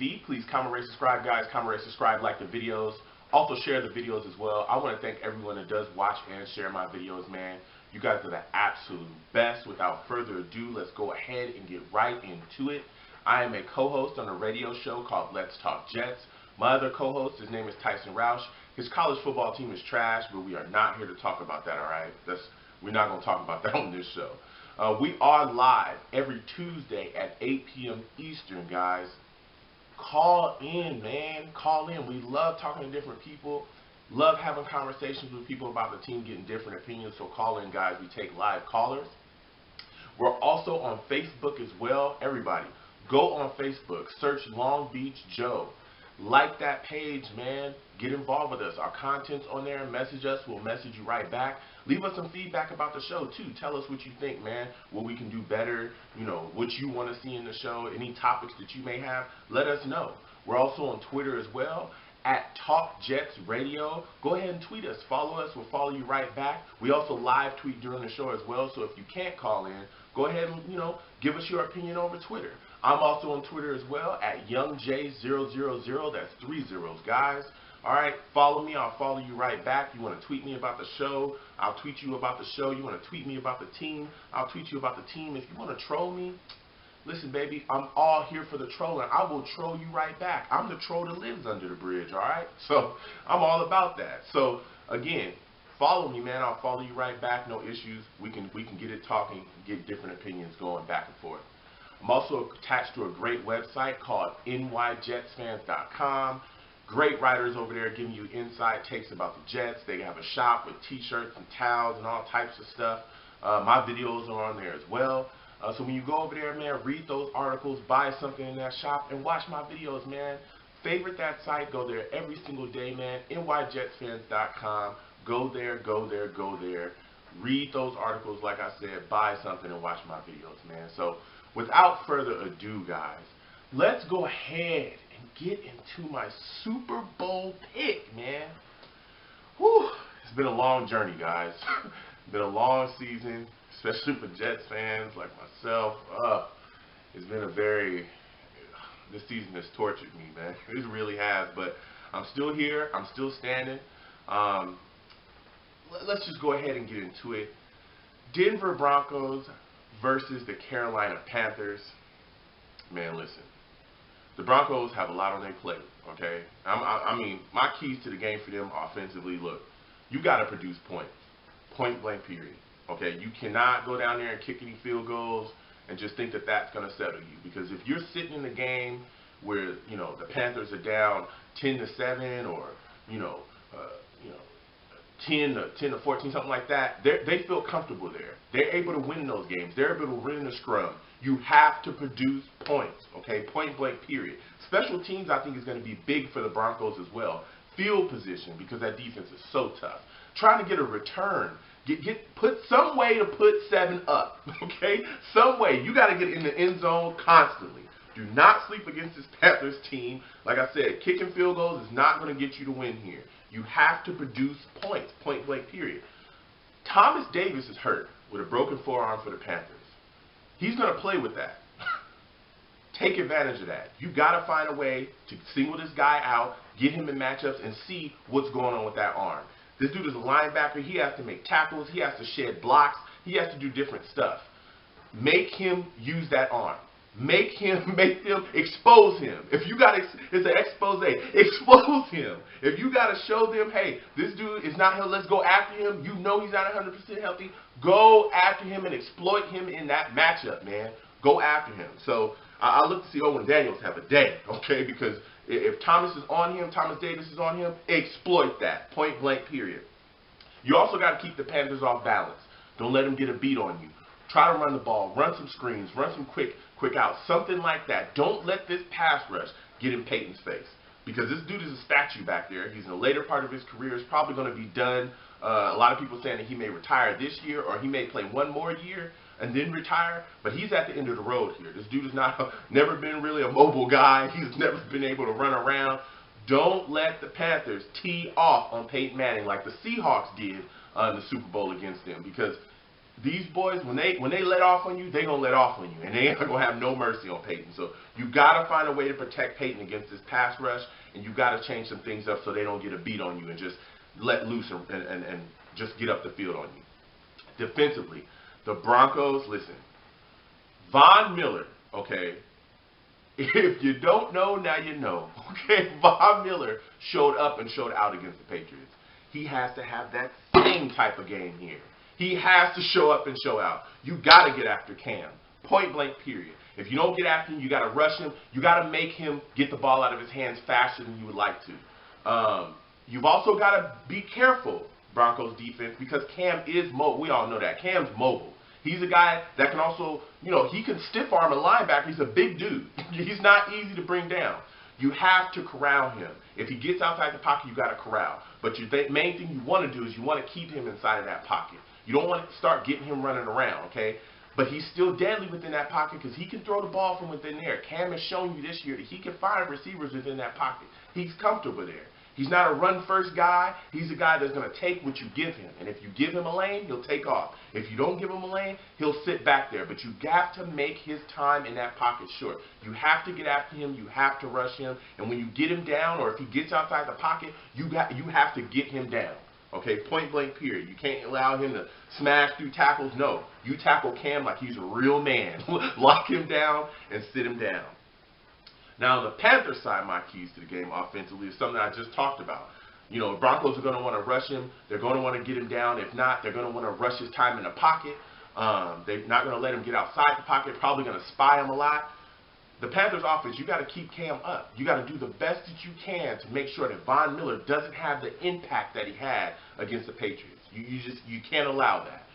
TV. Please comment, rate, subscribe, guys. Comment, rate, subscribe, like the videos. Also share the videos as well. I want to thank everyone that does watch and share my videos, man. You guys are the absolute best. Without further ado, let's go ahead and get right into it. I am a co-host on a radio show called Let's Talk Jets. My other co-host, his name is Tyson Roush. His college football team is trash, but we are not here to talk about that, all right? We're not going to talk about that on this show. We are live every Tuesday at 8 p.m. Eastern, guys. Call in, man. Call in. We love talking to different people. Love having conversations with people about the team, getting different opinions. So call in, guys. We take live callers. We're also on Facebook as well. Everybody, go on Facebook. Search Long Beach Joe. Like that page, man. Get involved with us. Our content's on there. Message us. We'll message you right back. Leave us some feedback about the show, too. Tell us what you think, man. What we can do better. You know, what you want to see in the show. Any topics that you may have. Let us know. We're also on Twitter as well. At Talk Jets Radio. Go ahead and tweet us. Follow us. We'll follow you right back. We also live tweet during the show as well. So if you can't call in, go ahead and, give us your opinion over Twitter. I'm also on Twitter as well at YoungJ000. That's 3 zeros, guys. All right, follow me. I'll follow you right back. You want to tweet me about the show, I'll tweet you about the show. You want to tweet me about the team, I'll tweet you about the team. If you want to troll me, listen, baby, I'm all here for the trolling. I will troll you right back. I'm the troll that lives under the bridge, all right? So I'm all about that. So, again, follow me, man. I'll follow you right back. No issues. We can get it talking, get different opinions going back and forth. I'm also attached to a great website called nyjetsfans.com. Great writers over there giving you inside takes about the Jets. They have a shop with t-shirts and towels and all types of stuff. My videos are on there as well. So when you go over there, man, read those articles, buy something in that shop, and watch my videos, man. Favorite that site. Go there every single day, man. nyjetsfans.com. Go there, go there, go there. Read those articles, like I said. Buy something and watch my videos, man. So without further ado, guys, let's go ahead and get into my Super Bowl pick, man. Whew, it's been a long journey, guys. It's been a long season, especially for Jets fans like myself. It's been this season has tortured me, man. It really has, but I'm still here. I'm still standing. Let's just go ahead and get into it. Denver Broncos versus the Carolina Panthers. Man, listen. The Broncos have a lot on their plate, okay? I mean, my keys to the game for them offensively, look, you got to produce points. Point blank, period. Okay? You cannot go down there and kick any field goals and just think that that's going to settle you. Because if you're sitting in the game where, the Panthers are down 10-7 or, 10-14, something like that, they feel comfortable there. They're able to win those games. They're able to win the scrum. You have to produce points, okay? Point blank, period. Special teams, I think, is going to be big for the Broncos as well. Field position, because that defense is so tough. Trying to get a return. Put some way to put 7 up, okay? Some way. You got to get in the end zone constantly. Do not sleep against this Panthers team. Like I said, kicking field goals is not going to get you to win here. You have to produce points, point blank, period. Thomas Davis is hurt with a broken forearm for the Panthers. He's going to play with that. Take advantage of that. You've got to find a way to single this guy out, get him in matchups, and see what's going on with that arm. This dude is a linebacker. He has to make tackles. He has to shed blocks. He has to do different stuff. Make him use that arm. Make them expose him. If you got it's an expose. Expose him. If you got to show them, hey, this dude is not healthy, let's go after him. You know he's not 100% healthy. Go after him and exploit him in that matchup, man. Go after him. So I look to see Owen Daniels have a day, okay? Because if Thomas is on him, Thomas Davis is on him, exploit that. Point blank, period. You also got to keep the Panthers off balance. Don't let them get a beat on you. Try to run the ball, run some screens, run some quick outs, something like that. Don't let this pass rush get in Peyton's face, because this dude is a statue back there. He's in the later part of his career. It's probably going to be done. A lot of people saying that he may retire this year, or he may play one more year and then retire, but he's at the end of the road here. This dude has never been really a mobile guy. He's never been able to run around. Don't let the Panthers tee off on Peyton Manning like the Seahawks did in the Super Bowl against them, because these boys, when they let off on you, they gonna let off on you, and they ain't gonna have no mercy on Peyton. So you gotta find a way to protect Peyton against this pass rush, and you gotta change some things up so they don't get a beat on you and just let loose and just get up the field on you. Defensively, the Broncos, listen, Von Miller, okay. If you don't know, now you know. Okay, Von Miller showed up and showed out against the Patriots. He has to have that same type of game here. He has to show up and show out. You got to get after Cam. Point blank, period. If you don't get after him, you got to rush him. You got to make him get the ball out of his hands faster than you would like to. You've also got to be careful, Broncos defense, because Cam is mobile. We all know that. Cam's mobile. He's a guy that can also, he can stiff arm a linebacker. He's a big dude. He's not easy to bring down. You have to corral him. If he gets outside the pocket, you got to corral. But the main thing you want to do is you want to keep him inside of that pocket. You don't want to start getting him running around, okay? But he's still deadly within that pocket because he can throw the ball from within there. Cam has shown you this year that he can find receivers within that pocket. He's comfortable there. He's not a run-first guy. He's a guy that's going to take what you give him. And if you give him a lane, he'll take off. If you don't give him a lane, he'll sit back there. But you have to make his time in that pocket short. You have to get after him. You have to rush him. And when you get him down, or if he gets outside the pocket, you have to get him down. Okay, point blank, period. You can't allow him to smash through tackles. No, you tackle Cam like he's a real man. Lock him down and sit him down. Now, on the Panthers side, my keys to the game offensively is something I just talked about. The Broncos are going to want to rush him. They're going to want to get him down. If not, they're going to want to rush his time in the pocket. They're not going to let him get outside the pocket. Probably going to spy him a lot. The Panthers offense, you got to keep Cam up. You got to do the best that you can to make sure that Von Miller doesn't have the impact that he had against the Patriots. You can't allow that.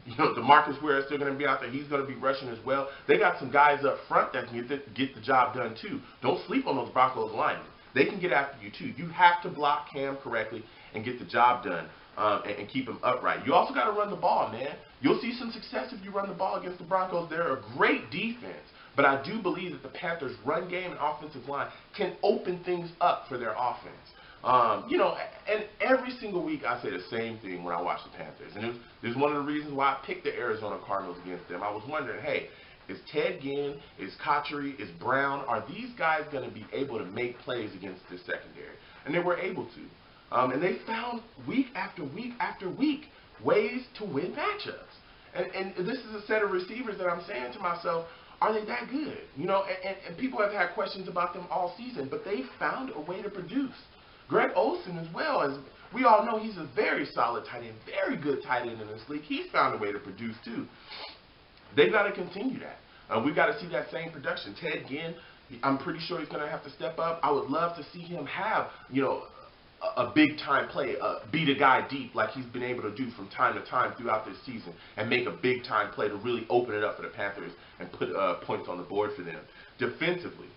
DeMarcus Ware is still going to be out there. He's going to be rushing as well. They got some guys up front that can get the job done too. Don't sleep on those Broncos linemen. They can get after you too. You have to block Cam correctly and get the job done and keep him upright. You also got to run the ball, man. You'll see some success if you run the ball against the Broncos. They're a great defense. But I do believe that the Panthers' run game and offensive line can open things up for their offense. And every single week I say the same thing when I watch the Panthers. And it was one of the reasons why I picked the Arizona Cardinals against them. I was wondering, hey, is Ted Ginn, is Cotchery, is Brown, are these guys going to be able to make plays against this secondary? And they were able to. And they found week after week after week ways to win matchups. And this is a set of receivers that I'm saying to myself, are they that good? And people have had questions about them all season, but they found a way to produce. Greg Olsen as well, as we all know, he's a very solid tight end, very good tight end in this league. He's found a way to produce too. They've got to continue that. We've got to see that same production. Ted Ginn, I'm pretty sure he's going to have to step up. I would love to see him have, a big-time play, beat a guy deep like he's been able to do from time to time throughout this season and make a big-time play to really open it up for the Panthers and put points on the board for them. Defensively,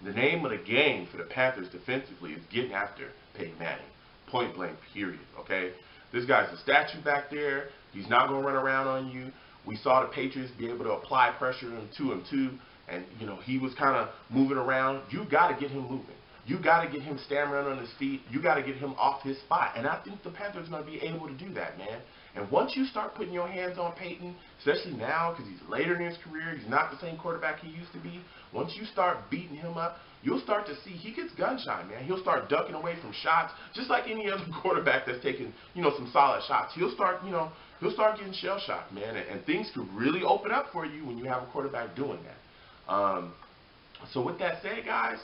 the name of the game for the Panthers defensively is getting after Peyton Manning. Point blank, period, okay? This guy's a statue back there. He's not going to run around on you. We saw the Patriots be able to apply pressure to him too, and, he was kind of moving around. You got to get him moving. You got to get him stammering on his feet. You got to get him off his spot. And I think the Panthers are going to be able to do that, man. And once you start putting your hands on Peyton, especially now because he's later in his career, he's not the same quarterback he used to be. Once you start beating him up, you'll start to see he gets gun-shy, man. He'll start ducking away from shots, just like any other quarterback that's taking, some solid shots. He'll start getting shell-shocked, man. And things could really open up for you when you have a quarterback doing that. So with that said, guys,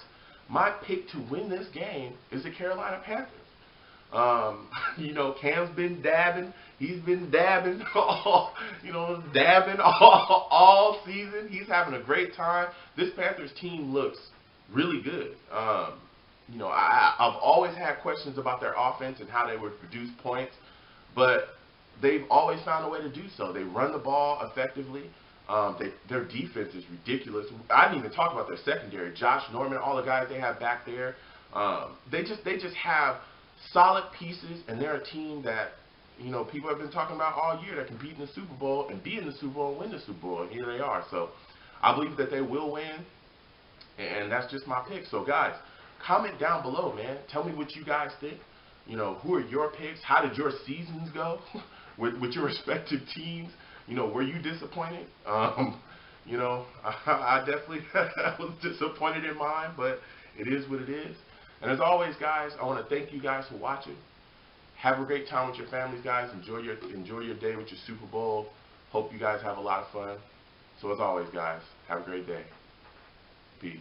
my pick to win this game is the Carolina Panthers. Cam's been dabbing. He's been dabbing all season. He's having a great time. This Panthers team looks really good. I've always had questions about their offense and how they would produce points, but they've always found a way to do so. They run the ball effectively. Their defense is ridiculous. I didn't even talk about their secondary. Josh Norman, all the guys they have back there. They just have solid pieces, and they're a team that people have been talking about all year that compete in the Super Bowl and be in the Super Bowl and win the Super Bowl, and here they are. So I believe that they will win, and that's just my pick. So guys, comment down below, man. Tell me what you guys think. Who are your picks? How did your seasons go? with your respective teams. You know, were you disappointed? You know, I definitely was disappointed in mine, but it is what it is. And as always, guys, I want to thank you guys for watching. Have a great time with your families, guys. Enjoy your day with your Super Bowl. Hope you guys have a lot of fun. So as always, guys, have a great day. Peace.